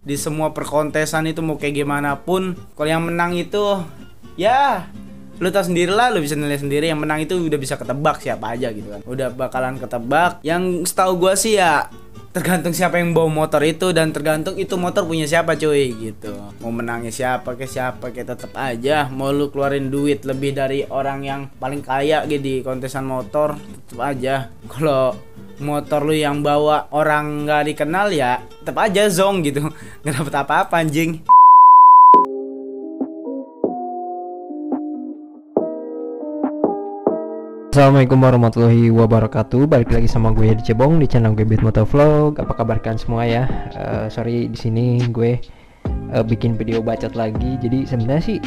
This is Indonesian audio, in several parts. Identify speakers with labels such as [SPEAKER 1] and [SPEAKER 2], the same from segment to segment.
[SPEAKER 1] di semua perkontesan itu mau kayak gimana pun, kalau yang menang itu ya lu tau sendiri lah, lu bisa nilai sendiri. Yang menang itu udah bisa ketebak siapa aja gitu kan, udah bakalan ketebak. Yang setahu gua sih ya tergantung siapa yang bawa motor itu, dan tergantung itu motor punya siapa cuy gitu. Mau menangnya siapa kayak tetap aja mau lu keluarin duit lebih dari orang yang paling kaya gitu di kontesan motor, tetap aja kalau motor lu yang bawa orang nggak dikenal ya tetap aja zong gitu, nggak dapet apa-apa anjing.
[SPEAKER 2] Assalamualaikum warahmatullahi wabarakatuh. Balik lagi sama gue di Cebong di channel gue Beat Motovlog. Apa kabar kalian semua ya? Sorry di sini gue bikin video bacot lagi. Jadi sebenarnya sih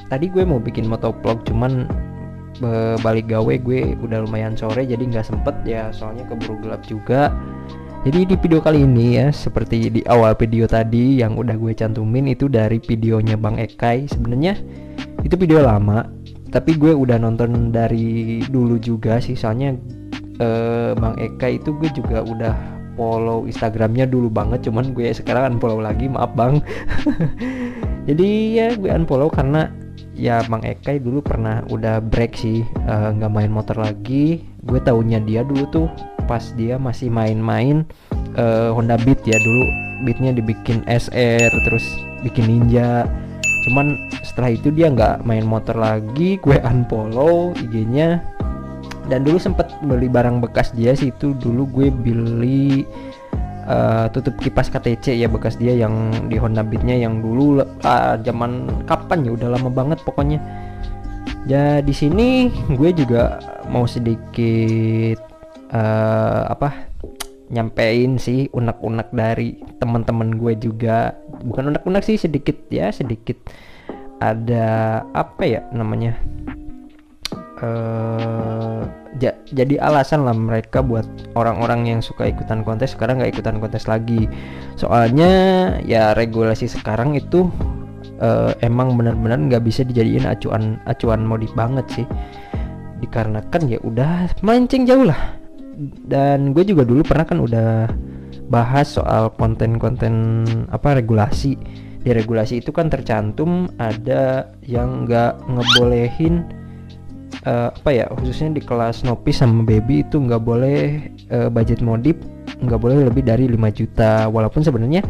[SPEAKER 2] tadi gue mau bikin motovlog, cuman balik gawe gue udah lumayan sore, jadi nggak sempet ya. Soalnya keburu gelap juga. Jadi di video kali ini ya, seperti di awal video tadi yang udah gue cantumin, itu dari videonya Bang Ekay. Sebenarnya itu video lama, tapi gue udah nonton dari dulu juga sih. Soalnya Bang Eka itu gue juga udah follow Instagramnya dulu banget, cuman gue sekarang unfollow lagi, maaf bang. Jadi ya gue unfollow karena ya Bang Eka dulu pernah udah break sih, nggak main motor lagi. Gue taunya dia dulu tuh pas dia masih main-main Honda Beat ya. Dulu Beatnya dibikin SR, terus bikin Ninja. Cuman setelah itu dia nggak main motor lagi, gue unfollow IG-nya. Dan dulu sempet beli barang bekas dia sih. Itu dulu gue beli tutup kipas KTC ya, bekas dia yang di Honda Beat-nya yang dulu zaman kapan ya, udah lama banget pokoknya. Ya di sini gue juga mau sedikit nyampein sih unek-unek dari teman-teman gue juga. Bukan unek-unek sih, sedikit ada apa ya namanya, jadi alasan lah mereka buat orang-orang yang suka ikutan kontes sekarang nggak ikutan kontes lagi. Soalnya ya regulasi sekarang itu emang benar-benar nggak bisa dijadiin acuan modif banget sih, dikarenakan ya udah melenceng jauh lah. Dan gue juga dulu pernah kan udah bahas soal konten-konten regulasi. Di regulasi itu kan tercantum ada yang nggak ngebolehin khususnya di kelas Nopi sama Baby itu nggak boleh budget modif, nggak boleh lebih dari 5 juta. Walaupun sebenarnya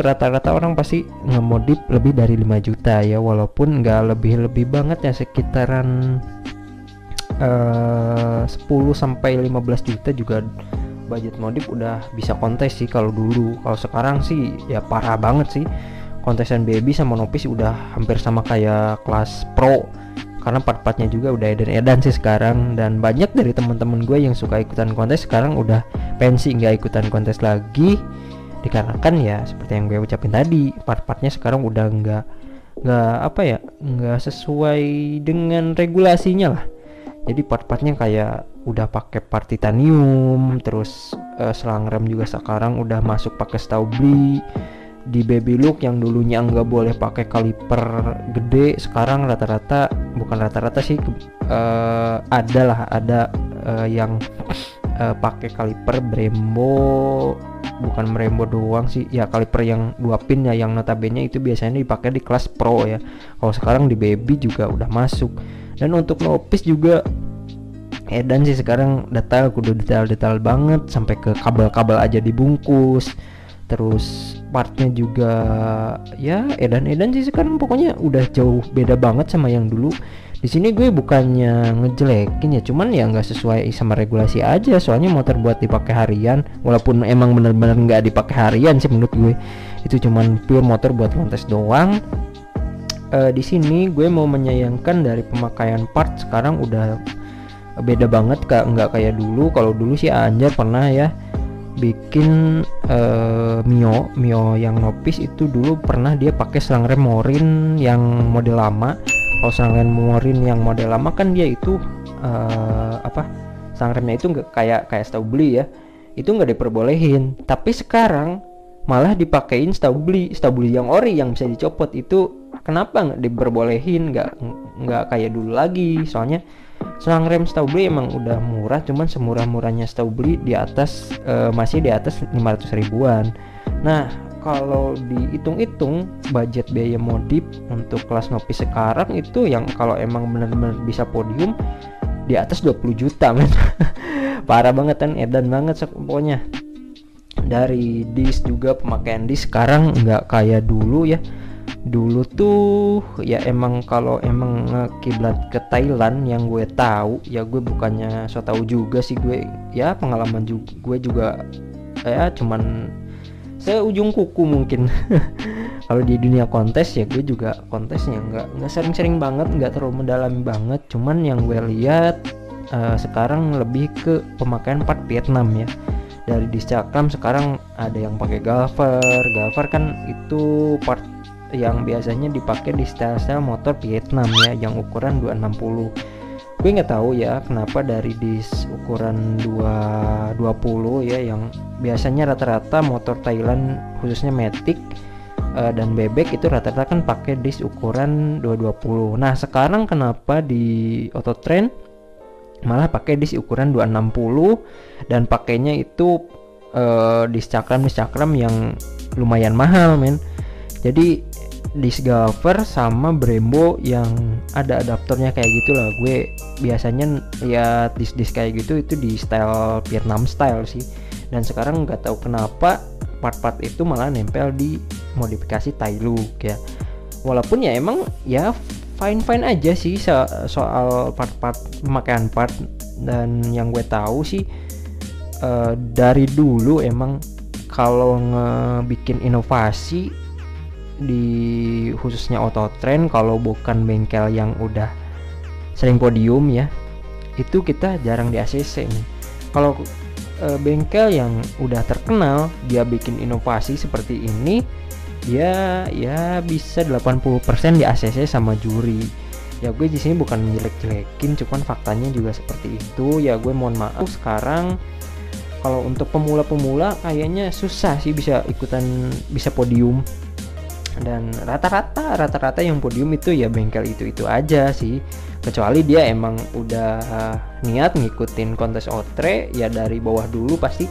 [SPEAKER 2] rata-rata orang pasti ngemodif lebih dari 5 juta ya, walaupun nggak lebih banget ya, sekitaran 10 sampai 15 juta juga budget modif udah bisa kontes sih kalau dulu. Kalau sekarang sih ya parah banget sih. Kontesan Baby sama Nopis udah hampir sama kayak kelas pro, karena part-partnya juga udah edan sih sekarang. Dan banyak dari teman-teman gue yang suka ikutan kontes sekarang udah pensi, nggak ikutan kontes lagi, dikarenakan ya seperti yang gue ucapin tadi, part-partnya sekarang udah nggak sesuai dengan regulasinya lah. Jadi part-partnya kayak udah pakai part titanium, terus selang rem juga sekarang udah masuk pakai Staubli. Di Baby Look yang dulunya nggak boleh pakai kaliper gede, sekarang bukan rata-rata sih, ada yang pakai kaliper Brembo. Bukan Brembo doang sih ya, kaliper yang 2 pin ya, yang notabene itu biasanya dipakai di kelas pro ya. Kalau sekarang di Baby juga udah masuk. Dan untuk Nopis juga edan sih sekarang, kudu detail banget, sampai ke kabel-kabel aja dibungkus. Terus partnya juga ya edan sih sekarang, pokoknya udah jauh beda banget sama yang dulu. Di sini gue bukannya ngejelekin ya, cuman ya nggak sesuai sama regulasi aja. Soalnya motor buat dipakai harian, walaupun emang bener-bener nggak dipakai harian sih menurut gue, itu cuman pure motor buat kontes doang. Di sini gue mau menyayangkan dari pemakaian part sekarang udah beda banget, nggak kayak dulu. Kalau dulu sih Anjar pernah ya bikin Mio yang Nopis itu dulu pernah dia pakai selang rem Morin yang model lama. Kalau selang rem Morin yang model lama kan dia itu selang remnya itu nggak kayak Staubli ya, itu nggak diperbolehin. Tapi sekarang malah dipakein Staubli yang ori yang bisa dicopot. Itu kenapa nggak diperbolehin, nggak kayak dulu lagi. Soalnya Selang rem setahu beli emang udah murah, cuman semurah-murahnya setahu beli di atas masih di atas 500 ribuan. Nah, kalau dihitung-hitung budget biaya modif untuk kelas Nopi sekarang itu yang kalau emang benar-benar bisa podium di atas 20 juta men. Parah banget kan, edan banget pokoknya. Dari disk juga, pemakaian disk sekarang nggak kayak dulu ya. Dulu tuh ya emang kalau emang kiblat ke Thailand yang gue tahu ya, gue bukannya so tahu juga sih, gue ya pengalaman juga, gue juga ya cuman seujung kuku mungkin. Kalau di dunia kontes ya gue juga kontesnya nggak sering-sering banget, nggak terlalu mendalami banget, cuman yang gue lihat sekarang lebih ke pemakaian part Vietnam ya. Dari disk cakram sekarang ada yang pakai Galver kan itu part yang biasanya dipakai di style-style motor Vietnam ya, yang ukuran 260. Gue nggak tahu ya kenapa dari disk ukuran 220 ya, yang biasanya rata-rata motor Thailand khususnya Matic dan Bebek itu rata-rata kan pakai disk ukuran 220. Nah sekarang kenapa di Autotrend malah pakai disk ukuran 260 dan pakainya itu disk cakram yang lumayan mahal men. Jadi disk Galver sama Brembo yang ada adaptornya kayak gitulah. Gue biasanya lihat disk kayak gitu itu di style Vietnam style sih. Dan sekarang nggak tahu kenapa part-part itu malah nempel di modifikasi Tailuk ya. Walaupun ya emang ya fine aja sih soal part-part pemakaian part. Dan yang gue tahu sih dari dulu emang kalau ngebikin inovasi di khususnya Autotrend, kalau bukan bengkel yang udah sering podium ya, itu kita jarang di ACC nih. Kalau bengkel yang udah terkenal dia bikin inovasi seperti ini, dia ya bisa 80% di ACC sama juri. Ya gue di sini bukan jelek-jelekin, cuman faktanya juga seperti itu. Ya gue mohon maaf, sekarang kalau untuk pemula-pemula kayaknya susah sih bisa podium. Dan rata-rata yang podium itu ya bengkel itu aja sih, kecuali dia emang udah niat ngikutin kontes Otre ya dari bawah dulu, pasti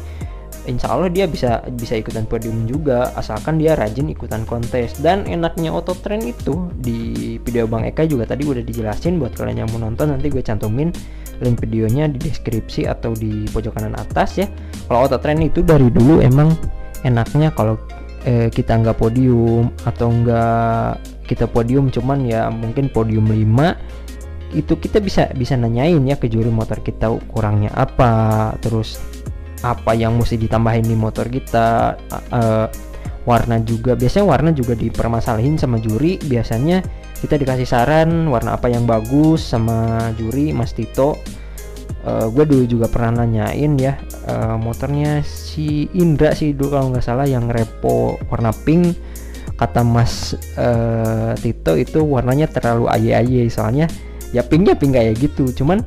[SPEAKER 2] insya Allah dia bisa ikutan podium juga asalkan dia rajin ikutan kontes. Dan enaknya Autotrend itu di video Bang Eka juga tadi udah dijelasin, buat kalian yang mau nonton nanti gue cantumin link videonya di deskripsi atau di pojok kanan atas ya. Kalau Autotrend itu dari dulu emang enaknya kalau kita nggak podium atau nggak kita podium cuman ya mungkin podium 5 itu kita bisa nanyain ya ke juri motor kita kurangnya apa, terus apa yang mesti ditambahin di motor kita. Warna juga biasanya warna juga dipermasalahin sama juri, biasanya kita dikasih saran warna apa yang bagus sama juri Mas Tito. Gue dulu juga pernah nanyain ya motornya si Indra sih dulu kalau nggak salah yang repo warna pink, kata Mas Tito itu warnanya terlalu aye soalnya ya pinknya pink kayak gitu. Cuman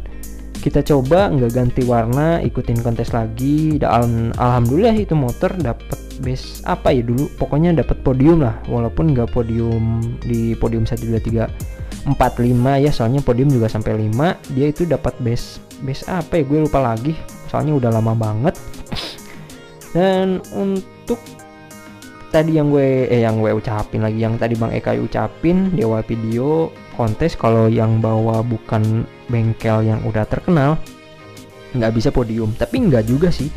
[SPEAKER 2] kita coba nggak ganti warna, ikutin kontes lagi, dan alhamdulillah itu motor dapat base apa ya dulu, pokoknya dapat podium lah, walaupun nggak podium di podium 1 2 3 4 5 ya, soalnya podium juga sampai 5, dia itu dapat base apa ya gue lupa lagi soalnya udah lama banget. Dan untuk tadi yang gue ucapin lagi, yang tadi Bang Eka ucapin di awal video kontes, kalau yang bawa bukan bengkel yang udah terkenal nggak bisa podium. Tapi nggak juga sih,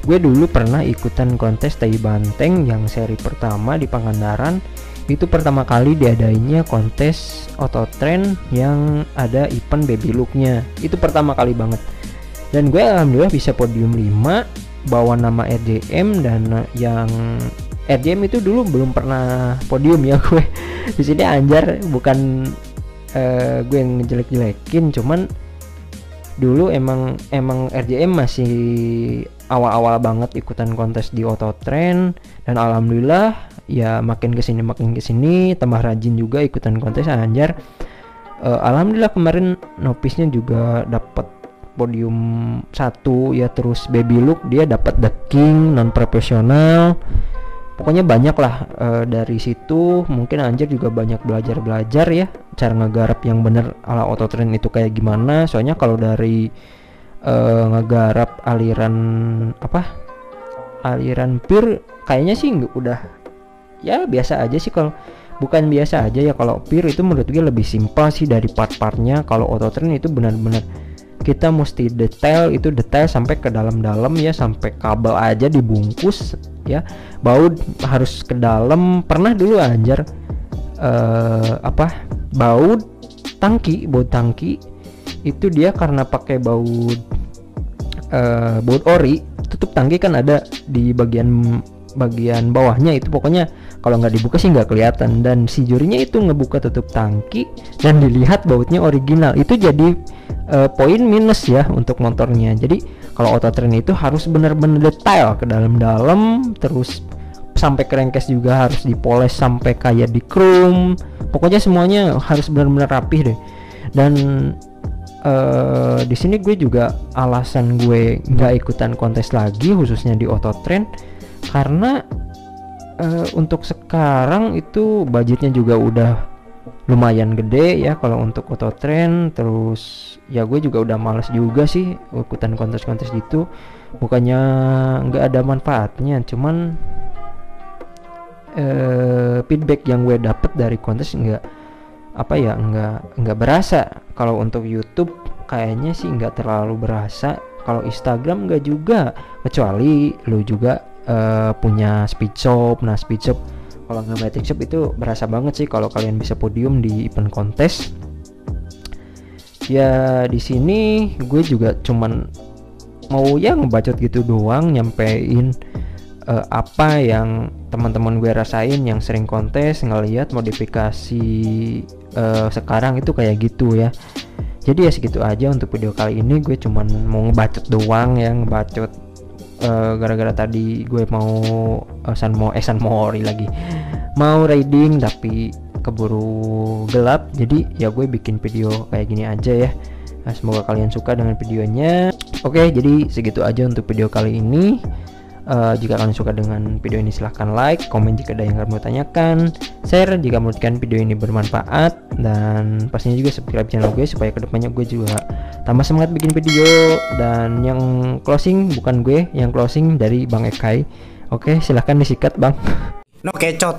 [SPEAKER 2] gue dulu pernah ikutan kontes Tai Banteng yang seri pertama di Pangandaran. Itu pertama kali diadainnya kontes Autotrend yang ada event baby looknya, itu pertama kali banget. Dan gue alhamdulillah bisa podium 5 bawa nama RJM. Dan yang RJM itu dulu belum pernah podium ya gue di sini anjar, bukan gue yang ngejelek-jelekin, cuman dulu emang RJM masih awal-awal banget ikutan kontes di Autotrend. Dan alhamdulillah ya makin kesini tambah rajin juga ikutan kontes anjar. Alhamdulillah kemarin Nopisnya juga dapat podium 1 ya. Terus baby look dia dapat The King non profesional. Pokoknya banyak lah, dari situ mungkin Anjir juga banyak belajar ya cara ngegarap yang bener ala auto train itu kayak gimana. Soalnya kalau dari ngegarap aliran pure kayaknya sih udah ya biasa aja sih. Kalau bukan biasa aja ya, kalau pure itu menurut gue lebih simpel sih dari part-partnya. Kalau auto train itu benar-benar kita mesti detail sampai ke dalam-dalam ya, sampai kabel aja dibungkus ya, baut harus ke dalam. Pernah dulu Anjar baut tangki itu dia karena pakai baut ori, tutup tangki kan ada di bagian bawahnya itu, pokoknya kalau nggak dibuka sih nggak kelihatan, dan si jurinya itu ngebuka tutup tangki dan dilihat bautnya original. Itu jadi poin minus ya untuk motornya. Jadi kalau auto train itu harus benar-benar detail ke dalam-dalam, terus sampai crankcase juga harus dipoles sampai kayak di chrome. Pokoknya semuanya harus benar-benar rapih deh. Dan di sini gue juga alasan gue nggak ikutan kontes lagi khususnya di auto train karena untuk sekarang itu budgetnya juga udah lumayan gede ya kalau untuk auto train. Terus ya gue juga udah males juga sih ikutan kontes-kontes gitu, bukannya nggak ada manfaatnya, cuman feedback yang gue dapet dari kontes nggak berasa. Kalau untuk YouTube kayaknya sih nggak terlalu berasa, kalau Instagram nggak juga, kecuali lu juga punya speed shop. Nah speed shop kalau nggak betting shop itu berasa banget sih kalau kalian bisa podium di event kontes. Ya di sini gue juga cuman mau ya ngebacot gitu doang, nyampein apa yang teman-teman gue rasain yang sering kontes, ngelihat modifikasi sekarang itu kayak gitu ya. Jadi ya segitu aja untuk video kali ini. Gue cuman mau ngebacot doang ya, ngebacot gara-gara tadi gue mau San Mori lagi mau riding tapi keburu gelap, jadi ya gue bikin video kayak gini aja ya. Nah, semoga kalian suka dengan videonya. Oke, jadi segitu aja untuk video kali ini. Jika kalian suka dengan video ini silahkan like, komen jika ada yang kalian mau tanyakan, share jika menurutkan video ini bermanfaat, dan pastinya juga subscribe channel gue supaya kedepannya gue juga tambah semangat bikin video. Dan yang closing bukan gue, yang closing dari Bang Ekai. Oke, silahkan disikat Bang.
[SPEAKER 1] No kecot.